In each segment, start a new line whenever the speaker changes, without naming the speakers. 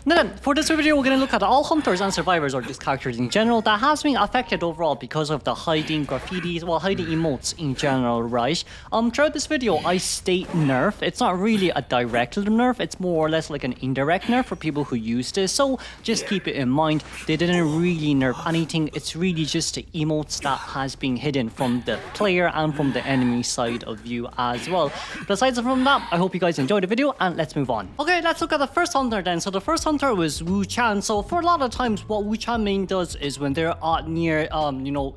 Then, for this video, we're going to look at all hunters and survivors, or just characters in general, that has been affected overall because of the hiding graffitis, well, hiding emotes in general, right? Throughout this video, I state nerf. It's not really a direct nerf, it's more or less like an indirect nerf for people who use this, so just keep it in mind. They didn't really nerf anything, it's really just the emotes that has been hidden from the player and from the enemy side of view as well. Besides from that, I hope you guys enjoyed the video, and let's move on. Okay, let's look at the first hunter then. So the first hunter was Wu Chan. So for a lot of times what Wu Chan main does is when they're near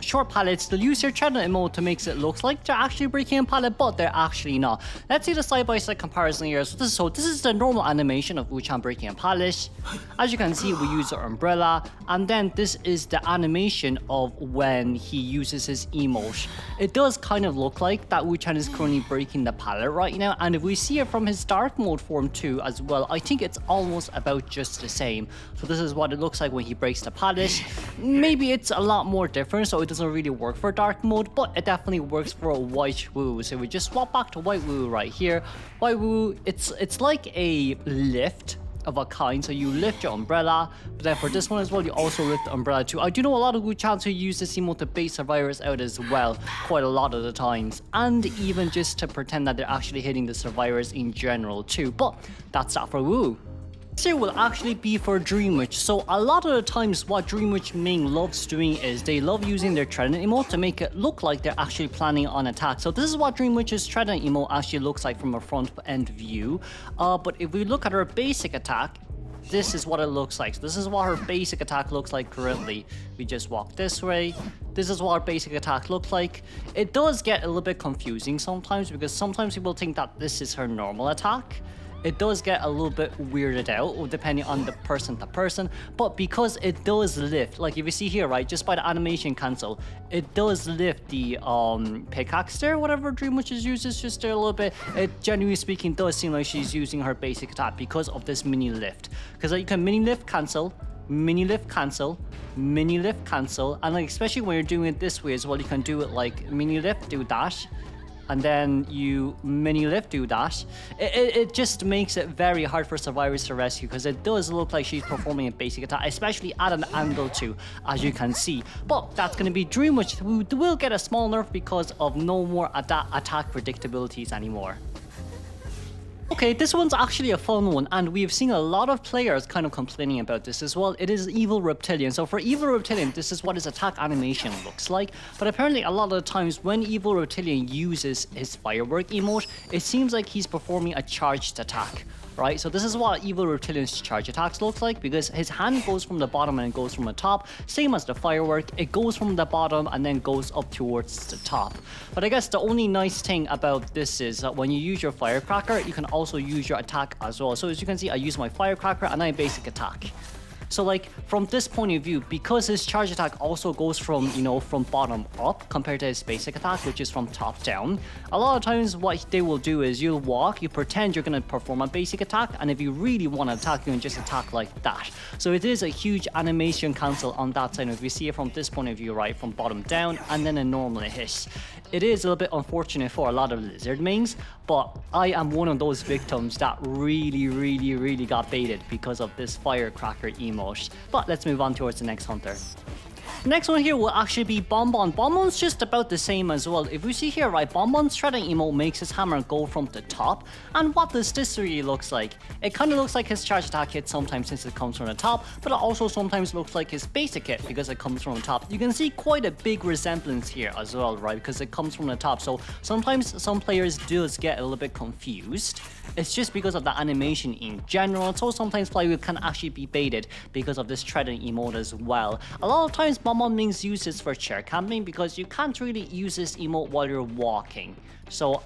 short pallets, they'll use their trident emote to make it look like they're actually breaking a pallet, but they're actually not. Let's see the side-by-side comparison here. So this is the normal animation of Wu Chan breaking a pallet. As you can see, we use the umbrella, and then this is the animation of when he uses his emote. It does kind of look like that Wu Chan is currently breaking the pallet right now, and if we see it from his dark mode form too as well, I think it's almost about just the same. So this is what it looks like when he breaks the pallet. Maybe it's a lot more different, so it doesn't really work for dark mode, but it definitely works for a white Wu. So we just swap back to white Wu right here. White Wu, it's like a lift of a kind, so you lift your umbrella, but then for this one as well, you also lift the umbrella too. I do know a lot of Wu Chans who use this emote to bait survivors out as well, quite a lot of the times, and even just to pretend that they're actually hitting the survivors in general too, but that's that for Wu. This here will actually be for Dream Witch. So a lot of the times what Dream Witch main loves doing is they love using their trident emote to make it look like they're actually planning on attack. So this is what Dream Witch's trident emote actually looks like from a front end view. But if we look at her basic attack, this is what it looks like. So this is what her basic attack looks like currently. We just walk this way. This is what our basic attack looks like. It does get a little bit confusing sometimes because sometimes people think that this is her normal attack. It does get a little bit weirded out depending on the person to person, but because it does lift, like if you see here, right, just by the animation cancel, it does lift the pickaxe there, whatever Dream Witch uses just there a little bit. It genuinely speaking does seem like she's using her basic attack because of this mini lift, because you can mini lift cancel, mini lift cancel, mini lift cancel, and like especially when you're doing it this way as well, you can do it like mini lift, do dash, and then you mini lift, do dash. It just makes it very hard for survivors to rescue because it does look like she's performing a basic attack, especially at an angle too, as you can see. But that's going to be Dream Witch, who will get a small nerf because of no more attack predictabilities anymore. Okay, this one's actually a fun one, and we've seen a lot of players kind of complaining about this as well. It is Evil Reptilian. So for Evil Reptilian, this is what his attack animation looks like. But apparently a lot of the times when Evil Reptilian uses his firework emote, it seems like he's performing a charged attack. Right, so this is what Evil Reptilian's charge attacks look like, because his hand goes from the bottom and it goes from the top, same as the firework. It goes from the bottom and then goes up towards the top. But I guess the only nice thing about this is that when you use your firecracker, you can also use your attack as well. So as you can see, I use my firecracker and I basic attack. So like from this point of view, because his charge attack also goes from, from bottom up compared to his basic attack, which is from top down, a lot of times what they will do is you'll walk, you pretend you're going to perform a basic attack, and if you really want to attack, you can just attack like that. So it is a huge animation cancel on that side. If we see it from this point of view, right, from bottom down, and then a normal hit. It is a little bit unfortunate for a lot of lizard mains, but I am one of those victims that really got baited because of this firecracker emote. But let's move on towards the next hunter. The next one here will actually be Bonbon. Bonbon's just about the same as well. If we see here, right, Bonbon's trident emote makes his hammer go from the top. And what does this really looks like? It kind of looks like his charge attack hit sometimes since it comes from the top, but it also sometimes looks like his basic hit because it comes from the top. You can see quite a big resemblance here as well, right, because it comes from the top. So sometimes some players do get a little bit confused. It's just because of the animation in general, so sometimes players can actually be baited because of this trident emote as well. A lot of times Bonbon mains use this for chair camping because you can't really use this emote while you're walking. So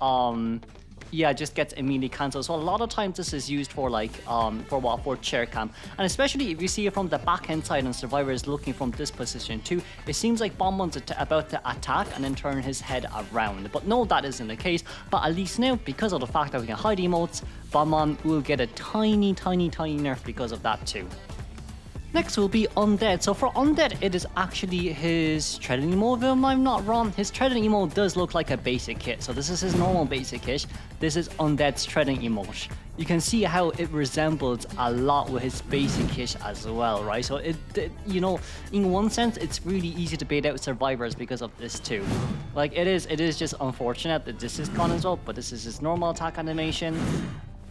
yeah, it just gets immediately cancelled. So a lot of times this is used for like for chair camp, and especially if you see it from the back end side and survivor is looking from this position too, it seems like Bonbon's about to attack and then turn his head around. But no, that isn't the case. But at least now, because of the fact that we can hide emotes, Bonbon will get a tiny nerf because of that too. Next will be Undead. So for Undead, it is actually his Trident emote, if I'm not wrong. His Trident emote does look like a basic hit. So this is his normal basic hit. This is Undead's Trident emote. you can see how it resembles a lot with his basic hit as well, right? So you know, in one sense, it's really easy to bait out survivors because of this too. Like it is just unfortunate that this is gone as well, but this is his normal attack animation.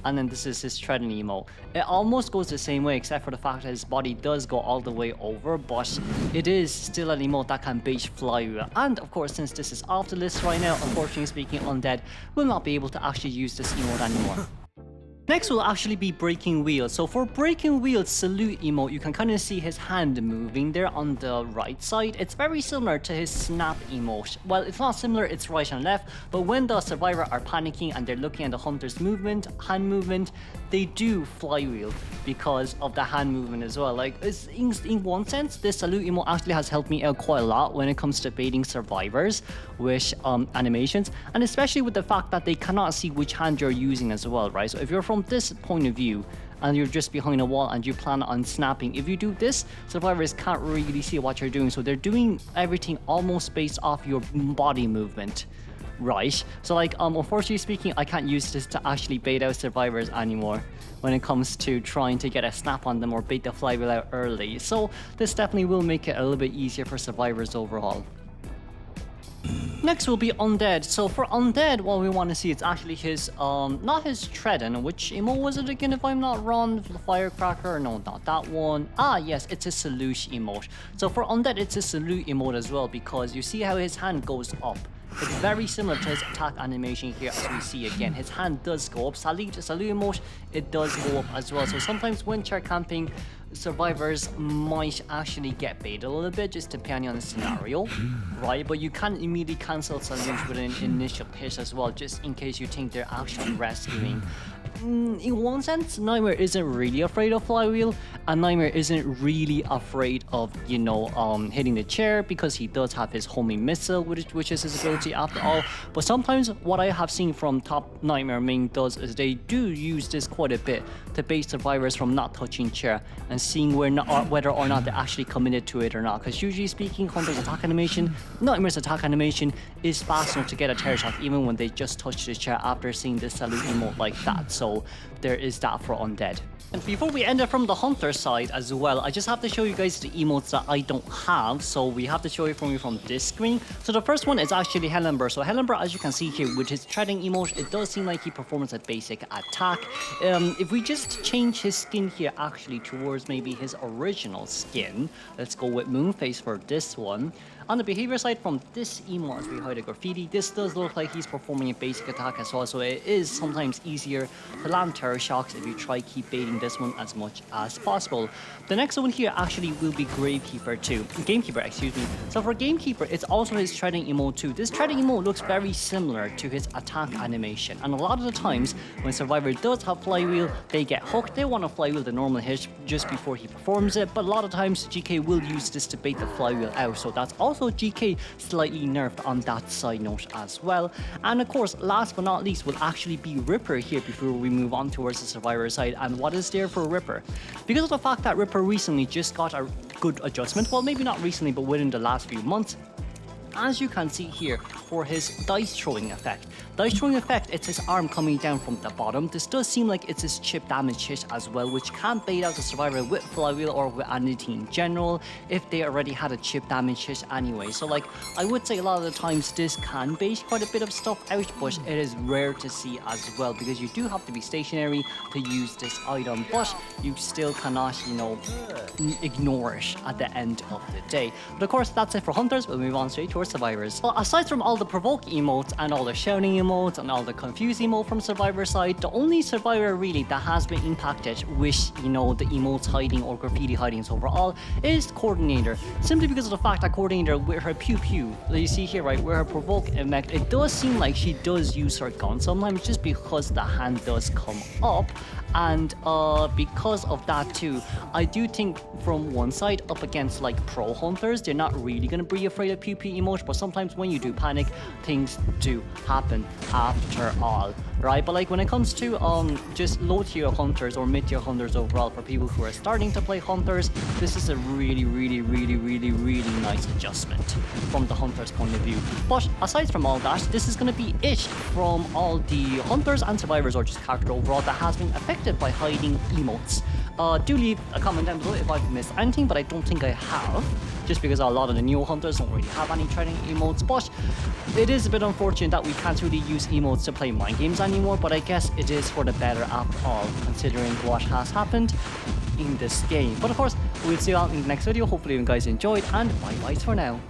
And then this is his treading emote. It almost goes the same way, except for the fact that his body does go all the way over, but it is still an emote that can bait flywheel. And of course, since this is off the list right now, unfortunately speaking, Undead will not be able to actually use this emote anymore. Next will actually be Breaking Wheels. So for Breaking Wheels salute emote, you can kind of see his hand moving there on the right side. It's very similar to his snap emote. Well, it's not similar, it's right and left, but when the survivor are panicking and they're looking at the hunter's movement, hand movement, they do flywheel because of the hand movement as well. Like, it's, in one sense, this salute emote actually has helped me out quite a lot when it comes to baiting survivors with animations, and especially with the fact that they cannot see which hand you're using as well, right? So if you're from this point of view and you're just behind a wall and you plan on snapping, if you do this, survivors can't really see what you're doing, so they're doing everything almost based off your body movement, right? So like unfortunately speaking, I can't use this to actually bait out survivors anymore when it comes to trying to get a snap on them or bait the flywheel out early. So this definitely will make it a little bit easier for survivors overall. Next will be Undead. So for Undead, what we want to see, it's actually his, not his Treading. Which emote was it again, if I'm not wrong? The Firecracker? No, not that one. Ah, yes, it's a salute emote. So for Undead, it's a salute emote as well, because you see how his hand goes up. It's very similar to his attack animation here, as we see again. His hand does go up. Salute emote, it does go up as well. So sometimes when chair camping, survivors might actually get baited a little bit, just depending on the scenario, right? But you can immediately cancel salute with an initial hit as well, just in case you think they're actually rescuing. In one sense, Nightmare isn't really afraid of flywheel, and Nightmare isn't really afraid of, you know, hitting the chair, because he does have his homing missile, which is his ability after all. But sometimes what I have seen from top Nightmare main does is they do use this quite a bit to bait survivors from not touching chair and seeing whether or not they're actually committed to it or not. Because usually speaking, Hunter's attack animation, Nightmare's attack animation is fast enough to get a terror shot even when they just touch the chair after seeing this salute emote like that. So there is that for Undead. And before we end it from the Hunter side as well, I just have to show you guys the emotes that I don't have. So we have to show it from this screen. So the first one is actually Hellenber. So Hellenber, as you can see here, with his treading emote, it does seem like he performs a basic attack. If we just change his skin here actually towards maybe his original skin, let's go with Moonface for this one. On the behavior side, from this emote as we hide the graffiti, this does look like he's performing a basic attack as well, so it is sometimes easier to land terror shocks if you try keep baiting this one as much as possible. The next one here actually will be Gamekeeper, excuse me. So for Gamekeeper, it's also his treading emote too. This treading emote looks very similar to his attack animation, and a lot of the times when Survivor does have flywheel, they get hooked, they want to flywheel the normal hit just before he performs it, but a lot of times GK will use this to bait the flywheel out, so that's also GK slightly nerfed on that side note as well. And of course, last but not least will actually be Ripper here before we move on towards the Survivor side. And what is there for Ripper? Because of the fact that Ripper recently just got a good adjustment, well, maybe not recently, but within the last few months, as you can see here, for his dice throwing effect. Dice throwing effect, it's his arm coming down from the bottom. This does seem like it's his chip damage hit as well, which can bait out the survivor with flywheel or with anything in general if they already had a chip damage hit anyway. So like, I would say a lot of the times this can bait quite a bit of stuff out, but it is rare to see as well, because you do have to be stationary to use this item, but you still cannot, you know, ignore it at the end of the day. But of course, that's it for Hunters. We'll move on straight towards Survivors. Well, aside from all the provoke emotes and all the shouting emotes and all the confuse emote from Survivor side, the only Survivor really that has been impacted with, you know, the emotes hiding or graffiti hidings overall is Coordinator. Simply because of the fact that Coordinator, with her pew pew, that you see here, right, with her provoke effect, it does seem like she does use her gun sometimes just because the hand does come up. And because of that too, I do think from one side up against like pro hunters, they're not really going to be afraid of pew pew emote, but sometimes when you do panic, things do happen after all. right? But like when it comes to just low tier hunters or mid tier hunters overall, for people who are starting to play hunters, this is a really nice adjustment from the hunter's point of view. But aside from all that, this is going to be it from all the hunters and survivors or just character overall that has been affected by hiding emotes. Do leave a comment down below if I've missed anything, but I don't think I have, just because a lot of the new hunters don't really have any trading emotes. But it is a bit unfortunate that we can't really use emotes to play mind games anymore, but I guess it is for the better after all, considering what has happened in this game. But of course, we'll see you all in the next video. Hopefully you guys enjoyed, and bye bye for now.